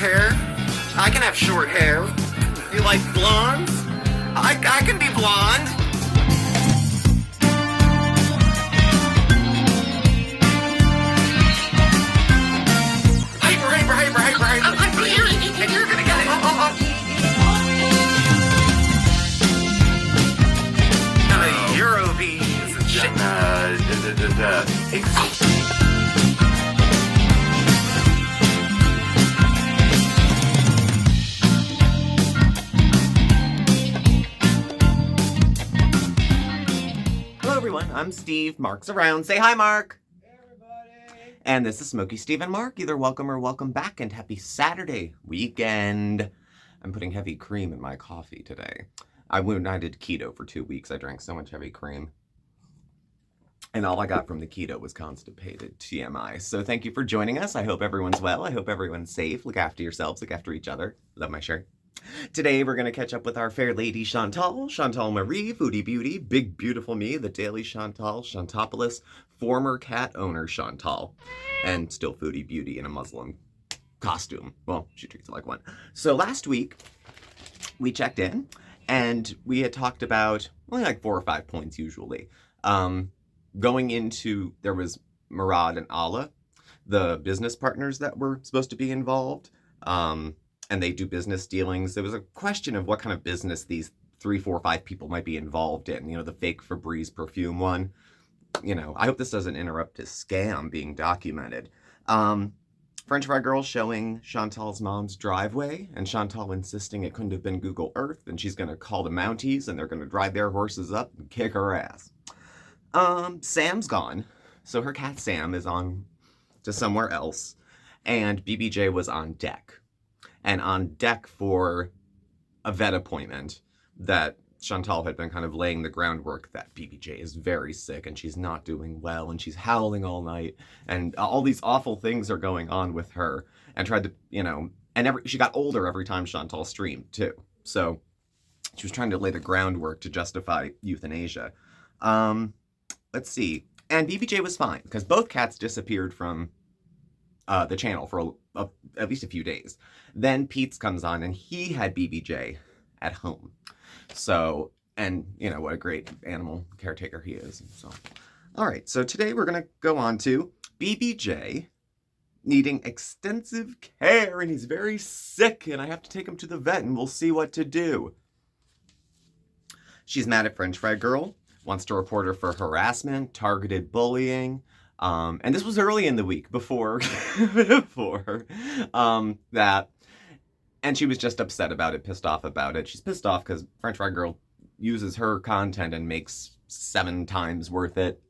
hair? I can have short hair. You like blondes? I can be blonde. Hyper. And you're gonna get it. Eurobees and shit. Hello everyone, I'm Steve. Marc's around. Say hi, Marc. Hey everybody. And this is Smokey, Steve, and Marc. Either welcome or welcome back, and happy Saturday weekend. I'm putting heavy cream in my coffee today. I did keto for 2 weeks. I drank so much heavy cream. And all I got from the keto was constipated, TMI. So thank you for joining us. I hope everyone's well. I hope everyone's safe. Look after yourselves. Look after each other. Love my shirt. Today we're going to catch up with our fair lady Chantal Marie, Foodie Beauty, Big Beautiful Me, the Daily Chantal, Chantopoulos, former cat owner Chantal, and still Foodie Beauty in a Muslim costume. Well, she treats it like one. So last week we checked in and we had talked about only like 4 or 5 points usually. Going into, there was Murad and Allah, the business partners that were supposed to be involved, and they do business dealings. There was a question of what kind of business these 3, 4, 5 people might be involved in. You know, the fake Febreze perfume one. You know, I hope this doesn't interrupt his scam being documented. French fry girl showing Chantal's mom's driveway, and Chantal insisting it couldn't have been Google Earth, and she's going to call the Mounties, and they're going to drive their horses up and kick her ass. Sam's gone, so her cat Sam is on to somewhere else, and BBJ was on deck. And on deck for a vet appointment that Chantal had been kind of laying the groundwork that BBJ is very sick and she's not doing well and she's howling all night and all these awful things are going on with her, and tried to, you know, and she got older every time Chantal streamed too. So she was trying to lay the groundwork to justify euthanasia. Let's see. And BBJ was fine because both cats disappeared from the channel for at least a few days. Then Pete's comes on and he had BBJ at home. So, and you know, what a great animal caretaker he is. So, all right. So today we're going to go on to BBJ needing extensive care and he's very sick and I have to take him to the vet and we'll see what to do. She's mad at French Fry Girl. Wants to report her for harassment, targeted bullying. And this was early in the week before that. And she was just upset about it, pissed off about it. She's pissed off because French Fry Girl uses her content and makes 7 times worth it.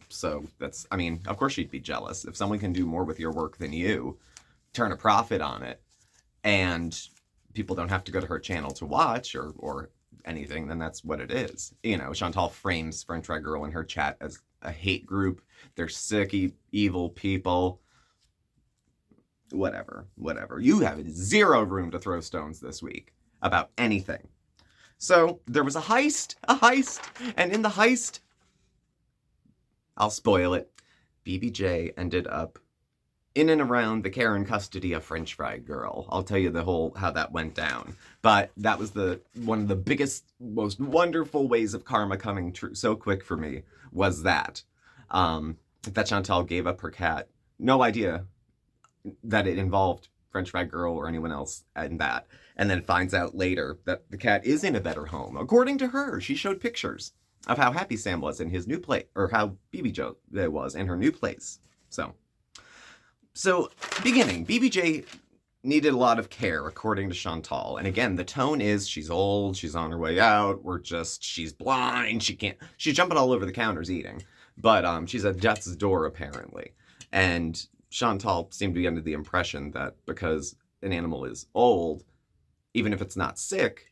So that's, I mean, of course she'd be jealous. If someone can do more with your work than you, turn a profit on it, and people don't have to go to her channel to watch or anything, then that's what it is. You know, Chantal frames French Fry Girl in her chat as a hate group. They're sick, evil people. Whatever. You have 0 room to throw stones this week about anything. So there was a heist, and in the heist, I'll spoil it, BBJ ended up in and around the care and custody of French Fry Girl. I'll tell you the whole how that went down. But that was one of the biggest, most wonderful ways of karma coming true so quick for me was that. That Chantal gave up her cat. No idea that it involved French Fry Girl or anyone else in that. And then finds out later that the cat is in a better home. According to her, she showed pictures of how happy Sam was in his new place, or how BBJ was in her new place. So, beginning, BBJ needed a lot of care, according to Chantal. And again, the tone is she's old, she's on her way out, she's blind, she's jumping all over the counters eating. But she's at death's door, apparently. And Chantal seemed to be under the impression that because an animal is old, even if it's not sick,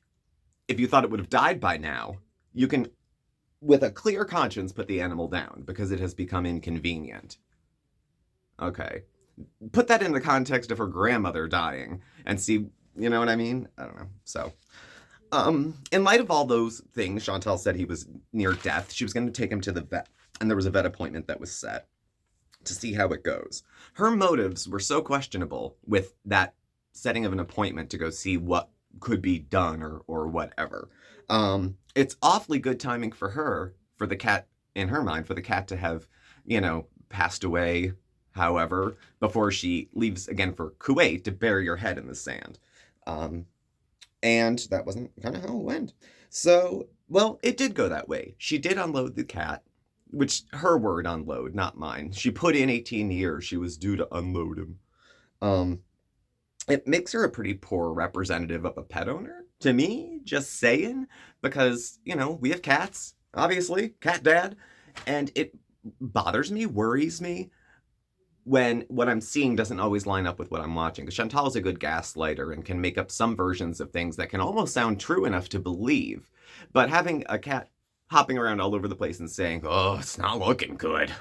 if you thought it would have died by now, you can, with a clear conscience, put the animal down because it has become inconvenient. Okay. Put that in the context of her grandmother dying and see, you know what I mean? I don't know. So, in light of all those things, Chantal said he was near death. She was going to take him to the vet, and there was a vet appointment that was set to see how it goes. Her motives were so questionable with that setting of an appointment to go see what could be done or whatever. It's awfully good timing for her, for the cat, in her mind, for the cat to have, passed away, however, before she leaves again for Kuwait to bury her head in the sand. And that wasn't kind of how it went. So, well, it did go that way. She did unload the cat, which, her word, unload, not mine. She put in 18 years. She was due to unload him. It makes her a pretty poor representative of a pet owner, to me, just saying, because, we have cats, obviously, cat dad, and it bothers me, worries me, when what I'm seeing doesn't always line up with what I'm watching. Because Chantal is a good gaslighter and can make up some versions of things that can almost sound true enough to believe. But having a cat hopping around all over the place and saying, oh, it's not looking good.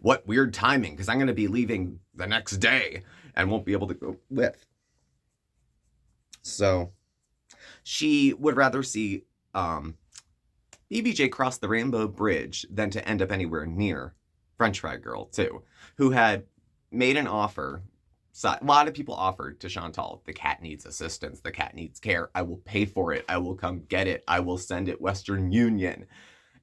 What weird timing, because I'm going to be leaving the next day and won't be able to go with. So she would rather see BBJ cross the Rainbow Bridge than to end up anywhere near French Fry Girl, too, who had made an offer. So a lot of people offered to Chantal, the cat needs assistance, the cat needs care, I will pay for it, I will come get it, I will send it Western Union.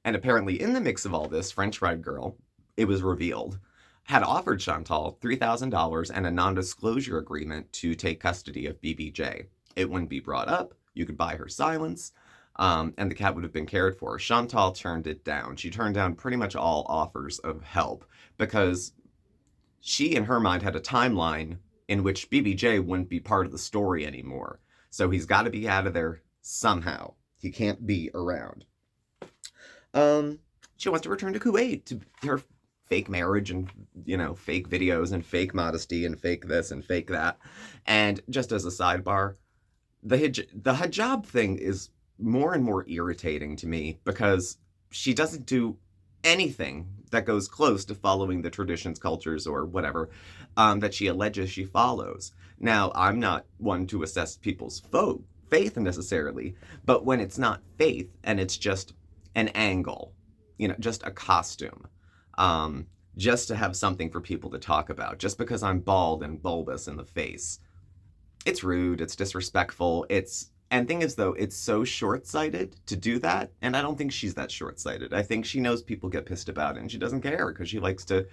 And apparently in the mix of all this, French Fry Girl, it was revealed, had offered Chantal $3,000 and a non-disclosure agreement to take custody of BBJ. It wouldn't be brought up, you could buy her silence, and the cat would have been cared for. Chantal turned it down. She turned down pretty much all offers of help because she, in her mind, had a timeline in which BBJ wouldn't be part of the story anymore. So he's got to be out of there somehow. He can't be around. She wants to return to Kuwait to her fake marriage and, fake videos and fake modesty and fake this and fake that. And just as a sidebar, the hijab thing is more and more irritating to me because she doesn't do anything that goes close to following the traditions, cultures, or whatever that she alleges she follows. Now, I'm not one to assess people's faith necessarily, but when it's not faith and it's just an angle, just a costume, just to have something for people to talk about, just because I'm bald and bulbous in the face, it's rude, it's disrespectful, and thing is, though, it's so short-sighted to do that, and I don't think she's that short-sighted. I think she knows people get pissed about it, and she doesn't care because she likes to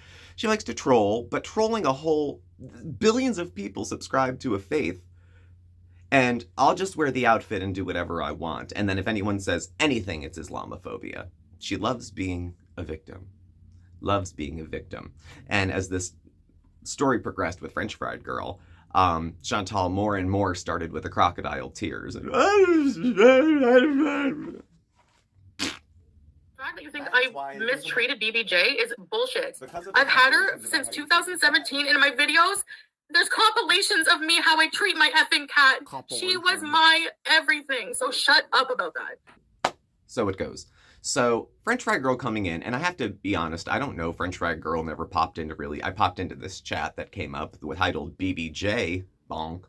troll. But trolling a whole billions of people subscribe to a faith, and I'll just wear the outfit and do whatever I want. And then if anyone says anything, it's Islamophobia. She loves being a victim. Loves being a victim. And as this story progressed with French Fried Girl, Chantal more and more started with the crocodile tears. The fact that you think I mistreated BBJ is bullshit. I've had her since 2017 in my videos. There's compilations of me how I treat my effing cat. She was my everything. So shut up about that. So it goes. So French Fry Girl coming in, and I have to be honest, I don't know French Fry Girl never popped into I popped into this chat that came up with titled BBJ, bonk,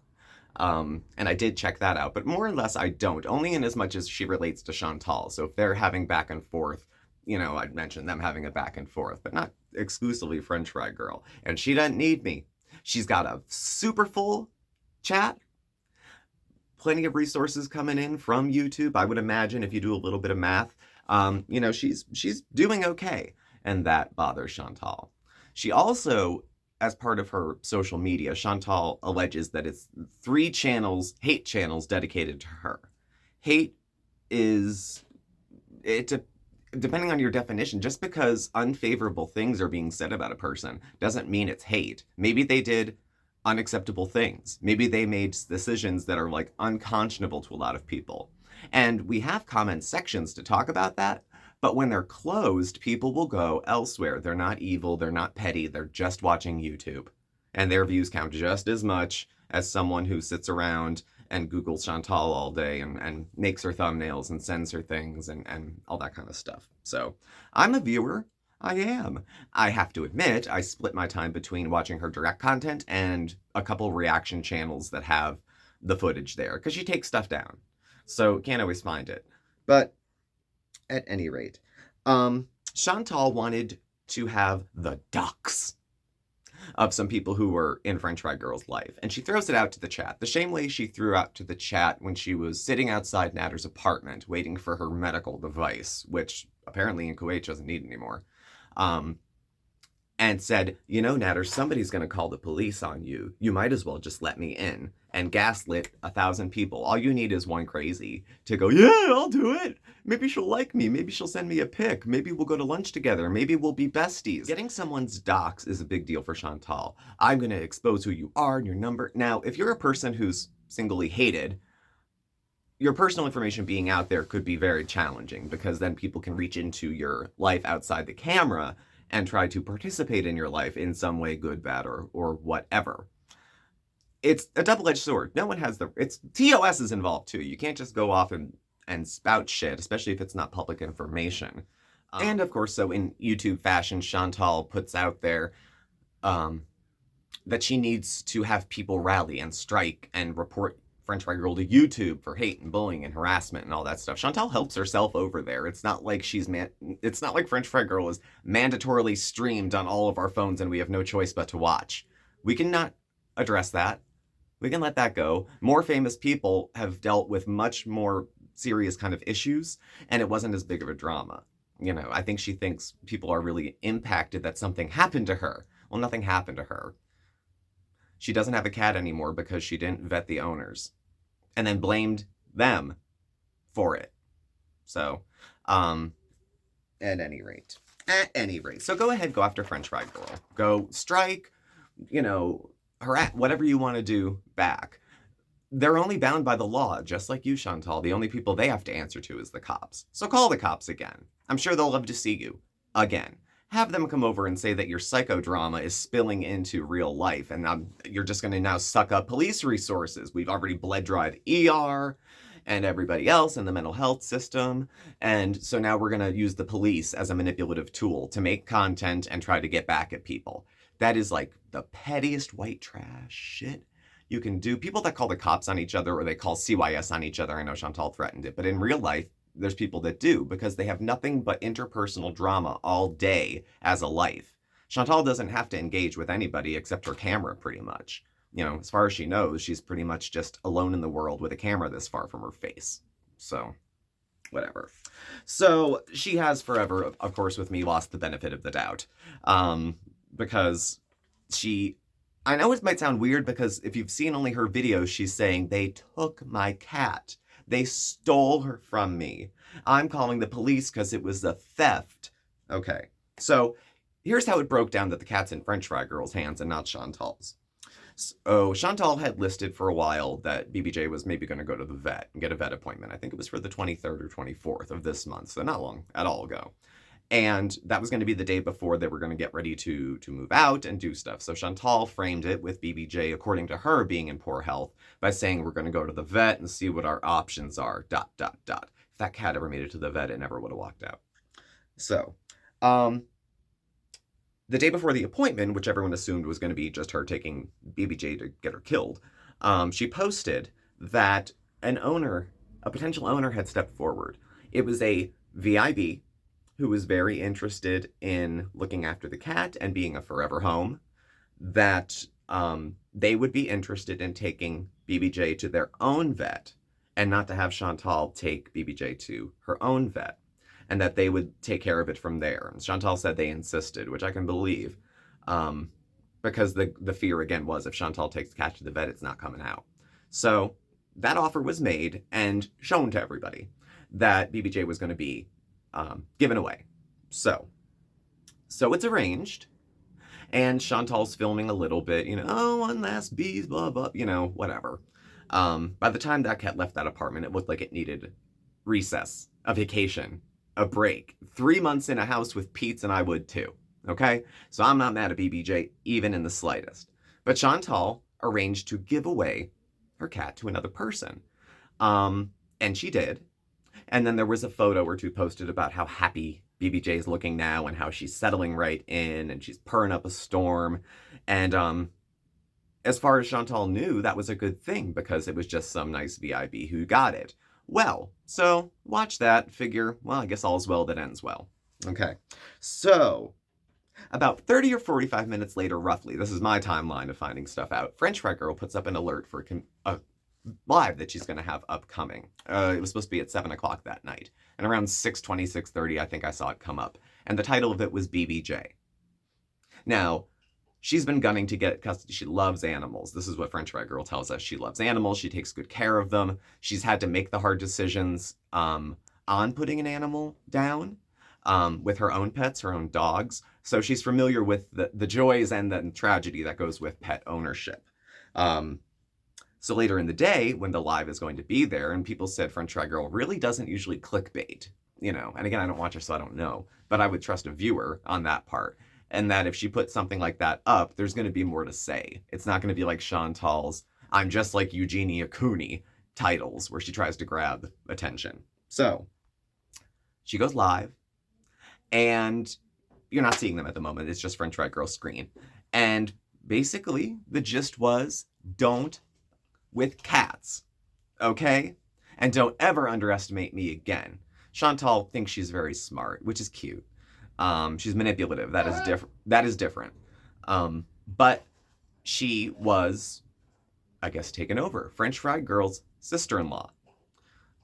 and I did check that out, but more or less I don't, only in as much as she relates to Chantal. So if they're having back and forth, I'd mention them having a back and forth, but not exclusively French Fry Girl. And she doesn't need me. She's got a super full chat, plenty of resources coming in from YouTube, I would imagine, if you do a little bit of math. She's doing okay, and that bothers Chantal. She also, as part of her social media, Chantal alleges that it's 3 channels, hate channels, dedicated to her. Hate is, depending on your definition, just because unfavorable things are being said about a person doesn't mean it's hate. Maybe they did unacceptable things. Maybe they made decisions that are unconscionable to a lot of people. And we have comment sections to talk about that, but when they're closed, people will go elsewhere. They're not evil, they're not petty, they're just watching YouTube. And their views count just as much as someone who sits around and Googles Chantal all day and makes her thumbnails and sends her things and all that kind of stuff. So I'm a viewer. I am. I have to admit, I split my time between watching her direct content and a couple reaction channels that have the footage there, because she takes stuff down. So can't always find it. But at any rate, Chantal wanted to have the ducks. of some people who were in French Fry Girl's life. And she throws it out to the chat. The same way she threw out to the chat when she was sitting outside Natter's apartment waiting for her medical device, which apparently in Kuwait doesn't need anymore. And said, you know, Natter, somebody's going to call the police on you. You might as well just let me in. And gaslit 1,000 people. All you need is one crazy to go, yeah, I'll do it. Maybe she'll like me. Maybe she'll send me a pic. Maybe we'll go to lunch together. Maybe we'll be besties. Getting someone's docs is a big deal for Chantal. I'm going to expose who you are and your number. Now, if you're a person who's singly hated, your personal information being out there could be very challenging because then people can reach into your life outside the camera and try to participate in your life in some way, good, bad, or whatever. It's a double-edged sword. No one has TOS is involved too. You can't just go off and spout shit, especially if it's not public information. And of course, so in YouTube fashion, Chantal puts out there that she needs to have people rally and strike and report French Fry Girl to YouTube for hate and bullying and harassment and all that stuff. Chantal helps herself over there. It's not like it's not like French Fry Girl is mandatorily streamed on all of our phones and we have no choice but to watch. We cannot address that. We can let that go. More famous people have dealt with much more serious kind of issues, and it wasn't as big of a drama. You know, I think she thinks people are really impacted that something happened to her. Well, nothing happened to her. She doesn't have a cat anymore because she didn't vet the owners and then blamed them for it. So, at any rate. So go ahead, go after French Fry Girl. Go strike, you know, whatever you want to do back. They're only bound by the law, just like you, Chantal. The only people they have to answer to is the cops. So call the cops again. I'm sure they'll love to see you again. Have them come over and say that your psychodrama is spilling into real life and you're just going to now suck up police resources. We've already bled dried ER and everybody else in the mental health system. And so now we're going to use the police as a manipulative tool to make content and try to get back at people. That is like the pettiest white trash shit you can do. People that call the cops on each other or they call CYS on each other. I know Chantal threatened it, but in real life, there's people that do because they have nothing but interpersonal drama all day as a life. Chantal doesn't have to engage with anybody except her camera pretty much. You know, as far as she knows, she's pretty much just alone in the world with a camera this far from her face. So, whatever. So, she has forever, of course, with me, lost the benefit of the doubt. Because I know it might sound weird because if you've seen only her videos, she's saying, they took my cat. They stole her from me. I'm calling the police because it was a theft. Okay, so here's how it broke down that the cat's in French Fry Girl's hands and not Chantal's. So Chantal had listed for a while that BBJ was maybe going to go to the vet and get a vet appointment. I think it was for the 23rd or 24th of this month, so not long at all ago. And that was going to be the day before they were going to get ready to move out and do stuff. So Chantal framed it with BBJ, according to her, being in poor health by saying we're going to go to the vet and see what our options are, ... If that cat ever made it to the vet, it never would have walked out. So, the day before the appointment, which everyone assumed was going to be just her taking BBJ to get her killed, she posted that a potential owner had stepped forward. It was a VIB who was very interested in looking after the cat and being a forever home, that they would be interested in taking BBJ to their own vet and not to have Chantal take BBJ to her own vet, and that they would take care of it from there. And Chantal said they insisted, which I can believe, because the fear, again, was if Chantal takes the cat to the vet, it's not coming out. So that offer was made and shown to everybody that BBJ was going to be given away. So it's arranged, and Chantal's filming a little bit, you know, oh, one last bees, blah, blah, you know, whatever. By the time that cat left that apartment, it looked like it needed recess, a vacation, a break. 3 months in a house with Pete's, and I would too, okay? So I'm not mad at BBJ, even in the slightest. But Chantal arranged to give away her cat to another person. And she did. And then there was a photo or two posted about how happy BBJ is looking now and how she's settling right in and she's purring up a storm. And as far as Chantal knew, that was a good thing because it was just some nice VIB who got it. Well, so watch that, figure, well, I guess all's well that ends well. Okay, so About 30 or 45 minutes later, roughly, this is my timeline of finding stuff out, French Fry Girl puts up an alert for a live that she's going to have upcoming. It was supposed to be at 7 o'clock that night. And around 6:20, 6:30, I think I saw it come up. And the title of it was BBJ. Now, she's been gunning to get custody. She loves animals. This is what French Fry Girl tells us. She loves animals. She takes good care of them. She's had to make the hard decisions on putting an animal down with her own pets, her own dogs. So she's familiar with the joys and the tragedy that goes with pet ownership. So later in the day, when the live is going to be there, and people said French Fry Girl really doesn't usually clickbait, and again, I don't watch her, so I don't know, but I would trust a viewer on that part. And that if she puts something like that up, there's going to be more to say. It's not going to be like Chantal's I'm just like Eugenia Cooney titles, where she tries to grab attention. So she goes live, and you're not seeing them at the moment. It's just French Fry Girl's screen. And basically, the gist was, don't with cats, okay? And don't ever underestimate me again. Chantal thinks she's very smart, which is cute. She's manipulative. That is different. But she was, I guess, taken over. French Fry Girl's sister-in-law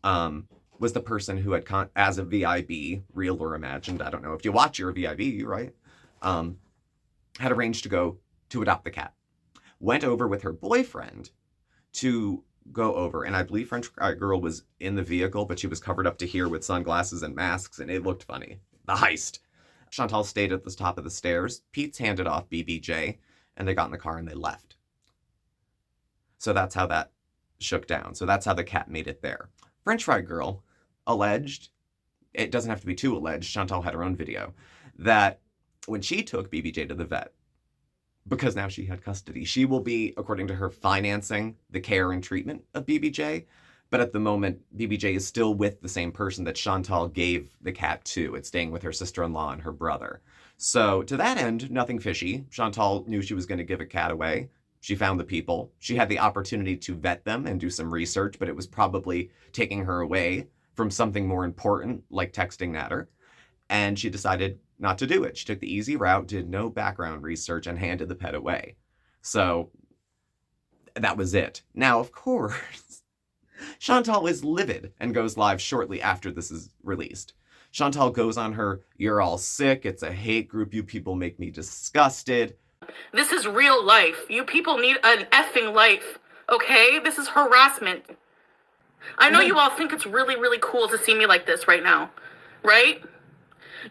was the person who had, as a VIB, real or imagined, I don't know if you watch your VIB, right? Had arranged to go to adopt the cat. Went over with her boyfriend to go over, and I believe French Fry Girl was in the vehicle, but she was covered up to here with sunglasses and masks, and it looked funny. The heist. Chantal stayed at the top of the stairs. Pete's handed off BBJ, and they got in the car and they left. So that's how that shook down. So that's how the cat made it there. French Fry Girl alleged, it doesn't have to be too alleged, Chantal had her own video, that when she took BBJ to the vet, because now she had custody, she will be, according to her, financing the care and treatment of BBJ. But at the moment, BBJ is still with the same person that Chantal gave the cat to. It's staying with her sister-in-law and her brother. So to that end, nothing fishy. Chantal knew she was going to give a cat away. She found the people. She had the opportunity to vet them and do some research, but it was probably taking her away from something more important, like texting Natter. And she decided not to do it. She took the easy route, did no background research, and handed the pet away. So that was it. Now, of course, Chantal is livid and goes live shortly after this is released. Chantal goes on her, "You're all sick, it's a hate group, you people make me disgusted. This is real life. You people need an effing life, okay? This is harassment. I know you all think it's really, really cool to see me like this right now, right?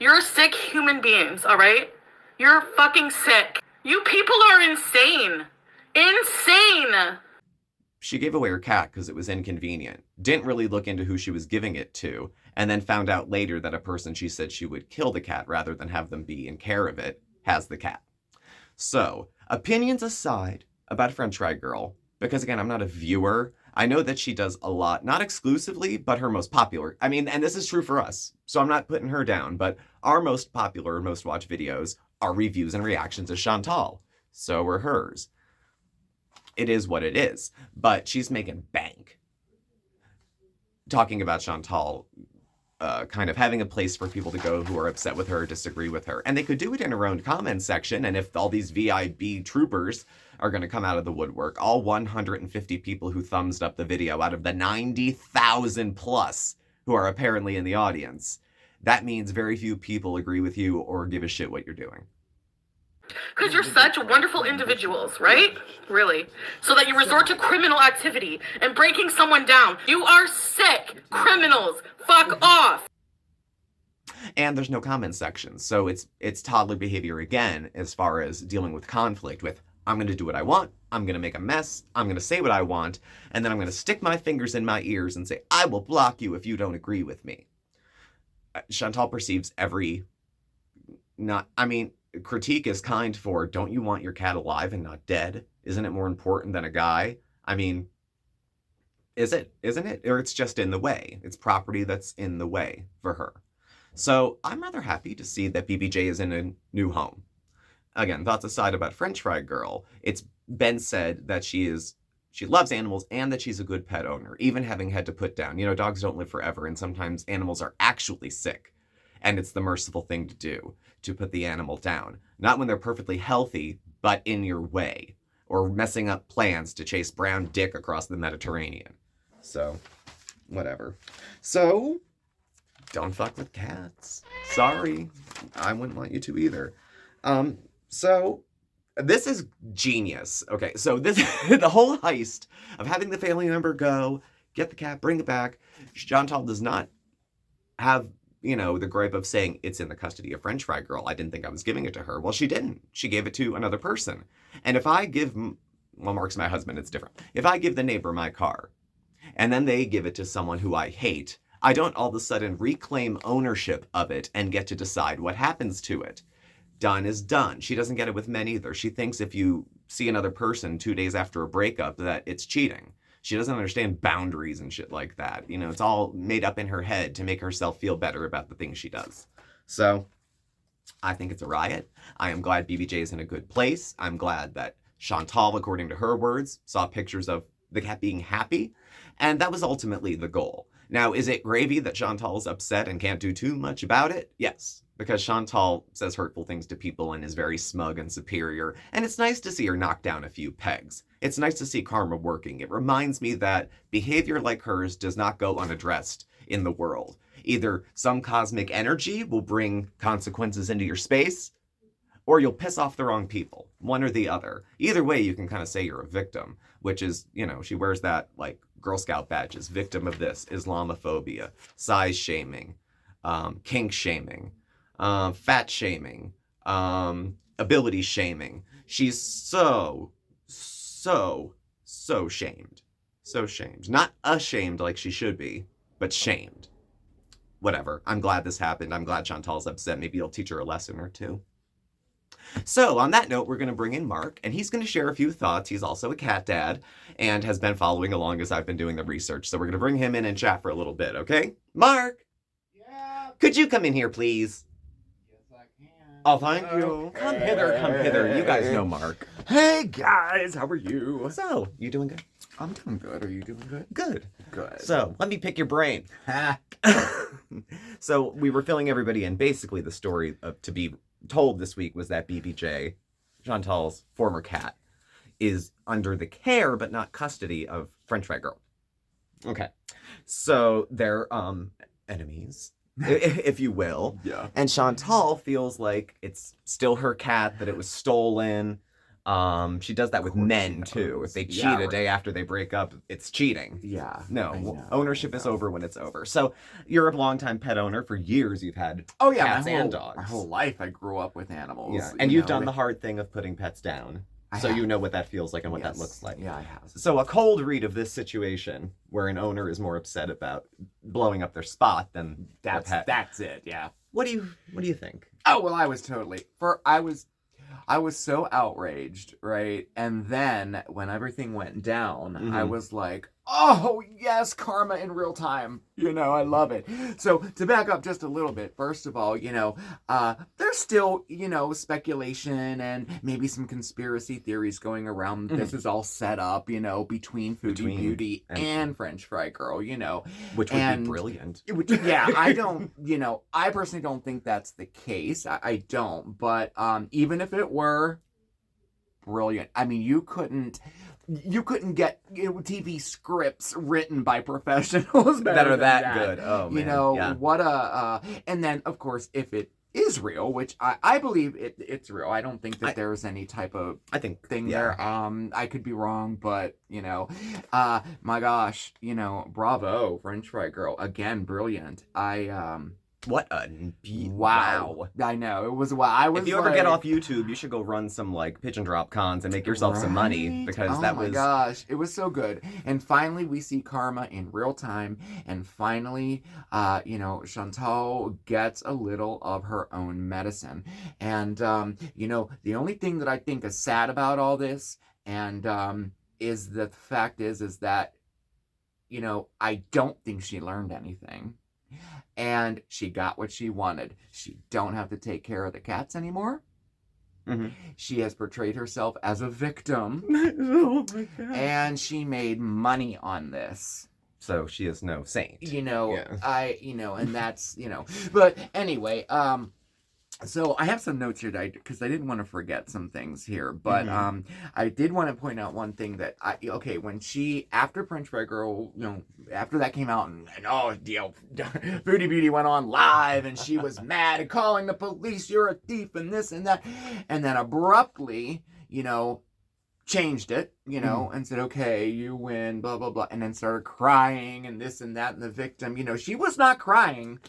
You're sick human beings, all right? You're fucking sick. You people are insane. Insane! She gave away her cat because it was inconvenient. Didn't really look into who she was giving it to, and then found out later that a person she said she would kill the cat rather than have them be in care of it has the cat. So, opinions aside about French Fry Girl, because again, I'm not a viewer, I know that she does a lot, not exclusively, but her most popular. I mean, and this is true for us, so I'm not putting her down, but our most popular, most watched videos are reviews and reactions of Chantal. So are hers. It is what it is, but she's making bank. Talking about Chantal, kind of having a place for people to go who are upset with her, disagree with her. And they could do it in her own comment section, and if all these VIB troopers are going to come out of the woodwork, all 150 people who thumbs up the video out of the 90,000 plus who are apparently in the audience, that means very few people agree with you or give a shit what you're doing. Because you're such wonderful individuals, right? Really. So that you resort to criminal activity and breaking someone down. You are sick. Criminals. Fuck off. And there's no comment section. So it's toddler behavior again as far as dealing with conflict with, I'm going to do what I want. I'm going to make a mess. I'm going to say what I want. And then I'm going to stick my fingers in my ears and say, I will block you if you don't agree with me. Chantal perceives critique is kind for, don't you want your cat alive and not dead? Isn't it more important than a guy? I mean, isn't it? Or it's just in the way. It's property that's in the way for her. So I'm rather happy to see that BBJ is in a new home. Again, thoughts aside about French Fry Girl, it's been said that she loves animals and that she's a good pet owner, even having had to put down. Dogs don't live forever, and sometimes animals are actually sick. And it's the merciful thing to do, to put the animal down. Not when they're perfectly healthy, but in your way. Or messing up plans to chase brown dick across the Mediterranean. So, whatever. So, don't fuck with cats. Sorry. I wouldn't want you to either. So, this is genius. Okay, so this the whole heist of having the family member go, get the cat, bring it back. Chantal does not have, the gripe of saying it's in the custody of French Fry Girl. I didn't think I was giving it to her. Well, she didn't. She gave it to another person. And if I give, well, Marc's my husband, it's different. If I give the neighbor my car, and then they give it to someone who I hate, I don't all of a sudden reclaim ownership of it and get to decide what happens to it. Done is done. She doesn't get it with men either. She thinks if you see another person 2 days after a breakup that it's cheating. She doesn't understand boundaries and shit like that. It's all made up in her head to make herself feel better about the things she does. So, I think it's a riot. I am glad BBJ is in a good place. I'm glad that Chantal, according to her words, saw pictures of the cat being happy. And that was ultimately the goal. Now, is it gravy that Chantal's upset and can't do too much about it? Yes. Because Chantal says hurtful things to people and is very smug and superior, and it's nice to see her knock down a few pegs. It's nice to see karma working. It reminds me that behavior like hers does not go unaddressed in the world. Either some cosmic energy will bring consequences into your space, or you'll piss off the wrong people. One or the other. Either way, you can kind of say you're a victim, which is, she wears that, Girl Scout badges. Victim of this, Islamophobia, size shaming, kink shaming, fat shaming, ability shaming. She's so shamed. So shamed. Not ashamed like she should be, but shamed. Whatever. I'm glad this happened. I'm glad Chantal's upset. Maybe it'll teach her a lesson or two. So, on that note, we're going to bring in Marc, and he's going to share a few thoughts. He's also a cat dad, and has been following along as I've been doing the research. So we're going to bring him in and chat for a little bit, okay? Marc! Yeah? Could you come in here, please? Yes, I can. Oh, thank you. Come hither. You guys know Marc. Hey, guys, how are you? So, you doing good? I'm doing good. Are you doing good? Good. Good. So, let me pick your brain. So, we were filling everybody in. Basically, the story to be told this week was that BBJ, Chantal's former cat, is under the care but not custody of French Fry Girl. Okay. So, they're enemies, if you will. Yeah. And Chantal feels like it's still her cat, that it was stolen. She does that with men too. If they cheat a day after they break up, it's cheating. Yeah. No, ownership is over when it's over. So you're a longtime pet owner. For years you've had cats and dogs. My whole life I grew up with animals. Yeah. And you've done the hard thing of putting pets down. So you know what that feels like and what that looks like. Yeah, I have. So a cold read of this situation, where an owner is more upset about blowing up their spot than their pet. That's it. Yeah. What do you think? Oh well, I was so outraged, right? And then when everything went down, I was like, oh, yes, karma in real time. I love it. So to back up just a little bit, first of all, there's still, speculation and maybe some conspiracy theories going around. This is all set up, between Foodie Beauty and French Fry Girl, Which would be brilliant. I personally don't think that's the case. I don't. But even if it were, brilliant. I mean, you couldn't get TV scripts written by professionals that are that good. Oh man. What a and then of course if it is real, which I believe it's real. I don't think that there's any type of thing there. I could be wrong, but my gosh, bravo, French Fry Girl, again, brilliant. What a wow! I know it was. Wow. If you ever get off YouTube, you should go run some pigeon drop cons and make yourself some money, because that was. Oh my gosh, it was so good. And finally, we see karma in real time, and finally, Chantal gets a little of her own medicine. And the only thing that I think is sad about all this, and is the fact is that, I don't think she learned anything. And she got what she wanted. She don't have to take care of the cats anymore. Mm-hmm. She has portrayed herself as a victim. Oh my God. And she made money on this. So she is no saint. You know, Yeah. And that's, but anyway, so I have some notes here because I didn't want to forget some things here, but I did want to point out one thing that when after French Fry Girl, after that came out and Foodie Beauty went on live and she was mad and calling the police, you're a thief and this and that, and then abruptly, changed it, and said, okay, you win, blah, blah, blah, and then started crying and this and that, and the victim, she was not crying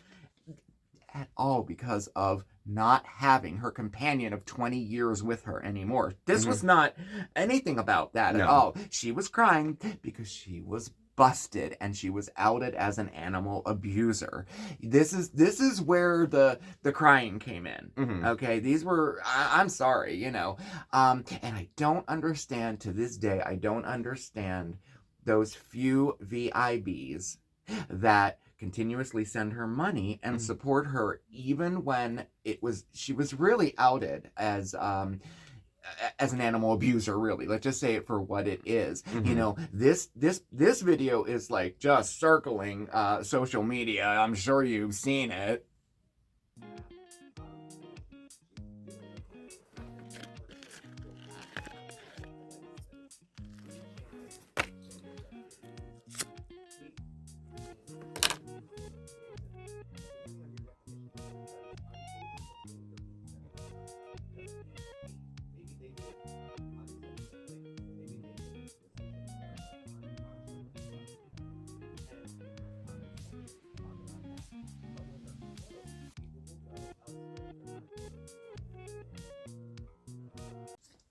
at all because of not having her companion of 20 years with her anymore. This was not anything about that at all. She was crying because she was busted and she was outed as an animal abuser. This is where the crying came in. Okay, these were I'm sorry, and I don't understand to this day. I don't understand those few VIBs that continuously send her money and support her even when she was really outed as an animal abuser, really. Let's just say it for what it is. This video is like just circling social media. I'm sure you've seen it.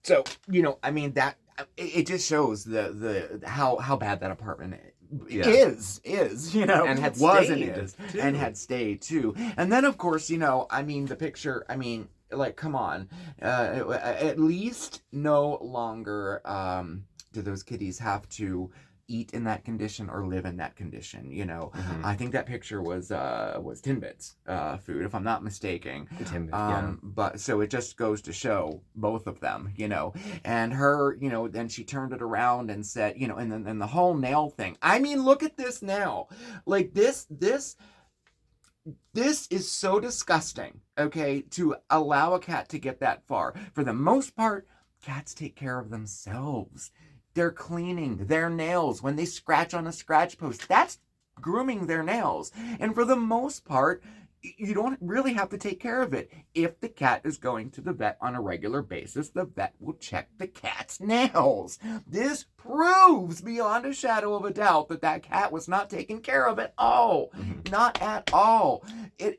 So, that it just shows the how bad that apartment is, and had was stayed, and is, too. And had stayed too. And then of course, the picture, like, come on, at least no longer do those kitties have to eat in that condition or live in that condition. I think that picture was Timbit's food, if I'm not mistaken. But so it just goes to show both of them, and her, then she turned it around and said, and then the whole nail thing. Look at this now. Like this is so disgusting, okay, to allow a cat to get that far. For the most part, cats take care of themselves. They're cleaning their nails when they scratch on a scratch post. That's grooming their nails. And for the most part, you don't really have to take care of it. If the cat is going to the vet on a regular basis, the vet will check the cat's nails. This proves beyond a shadow of a doubt that cat was not taken care of at all. Not at all.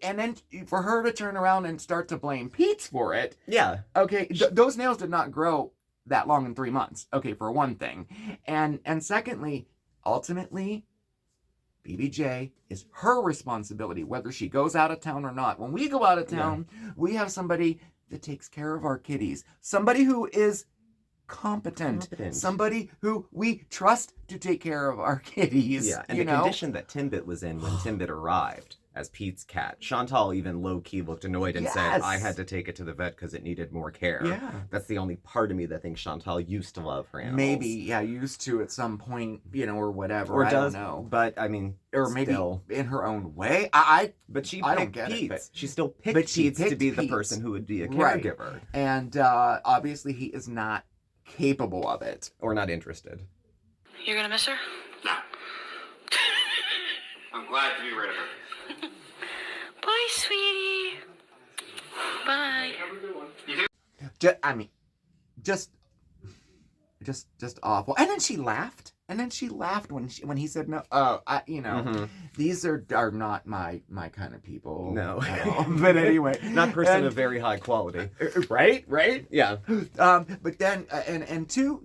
And then for her to turn around and start to blame Pete's for it. Yeah. Okay, those nails did not grow that long in 3 months. Okay, for one thing. And secondly, ultimately, BBJ is her responsibility, whether she goes out of town or not. When we go out of town, we have somebody that takes care of our kitties. Somebody who is competent. Somebody who we trust to take care of our kitties. Yeah, and the condition that Timbit was in when Timbit arrived as Pete's cat. Chantal even low-key looked annoyed and said, I had to take it to the vet because it needed more care. Yeah. That's the only part of me that thinks Chantal used to love her animals. Maybe, used to at some point, or whatever. Or I don't know. But, or maybe in her own way. But she picked Pete's. She still picked Pete's to be the person who would be a caregiver. Right. And obviously he is not capable of it. Or not interested. You're gonna miss her? No. I'm glad to be rid of her. Bye, sweetie. Bye. Have a good one. Just awful. And then she laughed. When he said no. These are not my kind of people. No. But anyway, not person of very high quality. Right? Yeah. But then and two,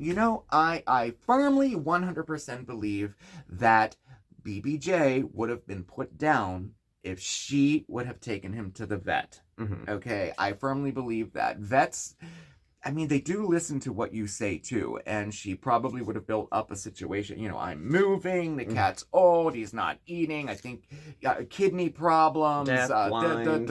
I firmly 100% believe that BBJ would have been put down if she would have taken him to the vet. Okay, I firmly believe that. Vets, they do listen to what you say too, and she probably would have built up a situation. I'm moving, the cat's old, he's not eating, I think kidney problems, deaf, blind.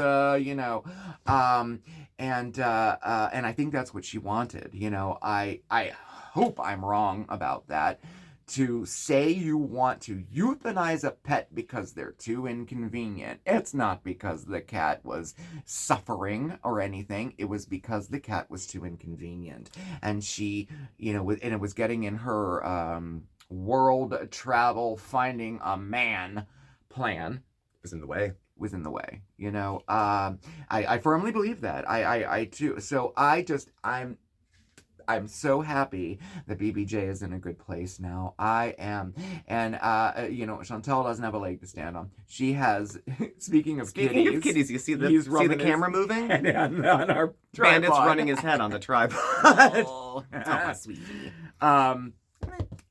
And I think that's what she wanted. I hope I'm wrong about that. to say you want to euthanize a pet because they're too inconvenient. It's not because the cat was suffering or anything. It was because the cat was too inconvenient. And she, and it was getting in her world travel, finding a man plan. Was in the way. Was in the way. I firmly believe that. I too. So I'm so happy that BBJ is in a good place now. I am. And, Chantal doesn't have a leg to stand on. She has, speaking of kitties, you see the camera moving? And on our tripod. Bandit's running his head on the tripod. Oh, sweetie.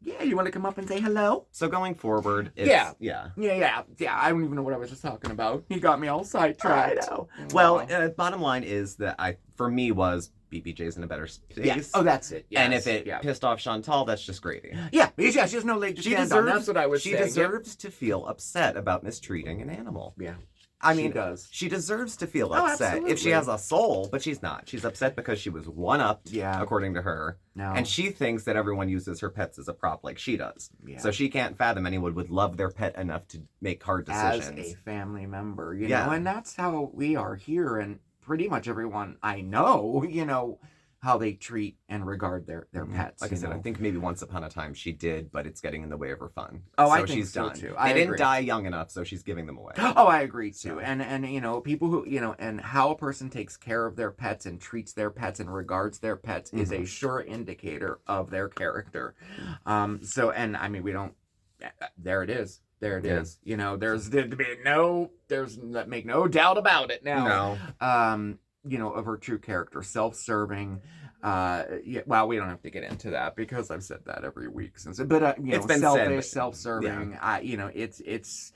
Yeah, you want to come up and say hello? So going forward, Yeah, I don't even know what I was just talking about. You got me all sidetracked. I know. Well, bottom line is that for me was BBJ's in a better space. Yeah. Oh, that's it. Yes. And if it pissed off Chantal, that's just gravy. Yeah, she has no leg to stand on. That's what I was saying. She deserves to feel upset about mistreating an animal. Yeah. She deserves to feel upset if she has a soul, but she's not. She's upset because she was one-upped, according to her. No. And she thinks that everyone uses her pets as a prop like she does. Yeah. So she can't fathom anyone would love their pet enough to make hard decisions. As a family member, you know, and that's how we are here, and pretty much everyone I know, how they treat and regard their pets. Like I said, I think maybe once upon a time she did, but it's getting in the way of her fun. Oh, so I think she's so done. Too. They didn't die young enough, so she's giving them away. Oh, I agree too. And people who, and how a person takes care of their pets and treats their pets and regards their pets is a sure indicator of their character. We don't. There it is. There it is. There's make no doubt about it now. No. Of her true character, self-serving. Well, we don't have to get into that because I've said that every week since. But it's been selfish, self-serving. Yeah. It's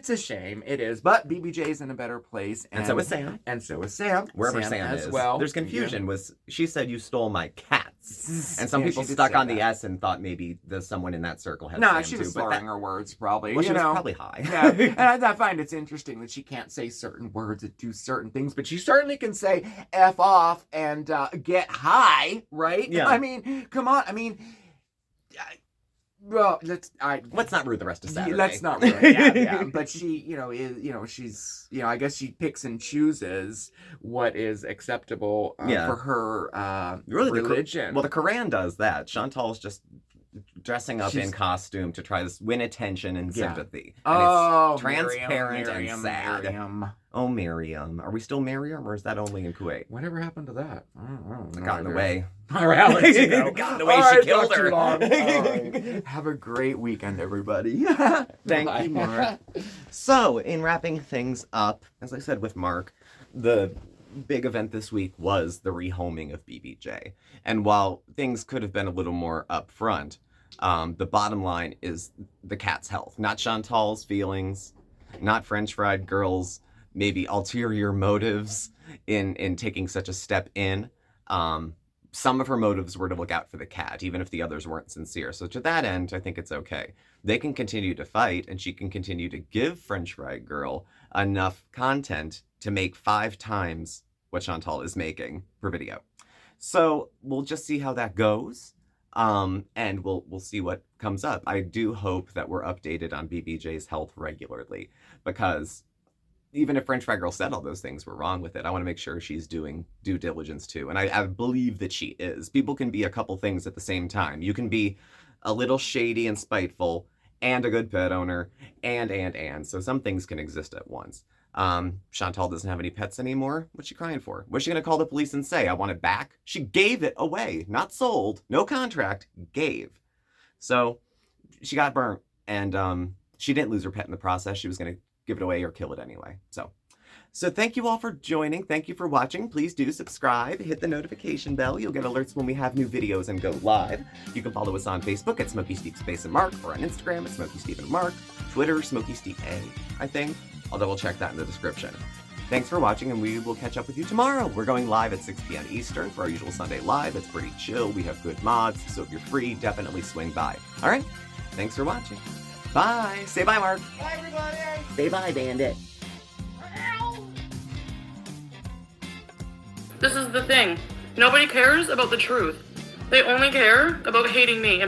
a shame. It is. But BBJ's in a better place, and so is Sam. Wherever Sam is. As well. There's confusion. She said you stole my cats, and some people stuck on the S and thought maybe someone in that circle had. No, she was slurring her words probably. Well, she was probably high. Yeah, and I find it's interesting that she can't say certain words and do certain things, but she certainly can say "f off" and get high, right? Yeah. I mean, come on. I mean, well, let's not ruin the rest of Saturday. Let's not ruin it. Yeah. But she, she's, I guess she picks and chooses what is acceptable for her religion. The Quran does that. Chantal's just dressing up in costume to try to win attention and sympathy. And it's transparent and sad. Miriam. Oh, Miriam. Are we still Miriam, or is that only in Kuwait? Whatever happened to that? I don't know. It got in the way. All right, I'll let you go. Got in the way. She killed her. Right. Have a great weekend, everybody. Thank you, Mark. So, in wrapping things up, as I said with Mark, the big event this week was the rehoming of BBJ. And while things could have been a little more upfront, the bottom line is the cat's health, not Chantal's feelings, not French fried girls' maybe ulterior motives in taking such a step in. Some of her motives were to look out for the cat, even if the others weren't sincere. So to that end, I think it's okay. They can continue to fight, and she can continue to give French fried girl enough content to make 5 times what Chantal is making per video. So we'll just see how that goes. And we'll see what comes up. I do hope that we're updated on BBJ's health regularly, because even if French Fry Girl said all those things were wrong with it, I want to make sure she's doing due diligence too. And I believe that she is. People can be a couple things at the same time. You can be a little shady and spiteful and a good pet owner and. So some things can exist at once. Chantal doesn't have any pets anymore. What's she crying for? What's she going to call the police and say? I want it back? She gave it away. Not sold. No contract. Gave. So she got burnt. And she didn't lose her pet in the process. She was going to give it away or kill it anyway. So thank you all for joining. Thank you for watching. Please do subscribe. Hit the notification bell. You'll get alerts when we have new videos and go live. You can follow us on Facebook at SmokeySteveandMarc, or on Instagram at SmokeySteveandMarc, Twitter, SmokeySteveA, I think. I'll double check that in the description. Thanks for watching, and we will catch up with you tomorrow. We're going live at 6 p.m. Eastern for our usual Sunday live. It's pretty chill. We have good mods, so if you're free, definitely swing by. All right? Thanks for watching. Bye. Say bye, Mark. Bye, everybody. Say bye, Bandit. This is the thing. Nobody cares about the truth. They only care about hating me.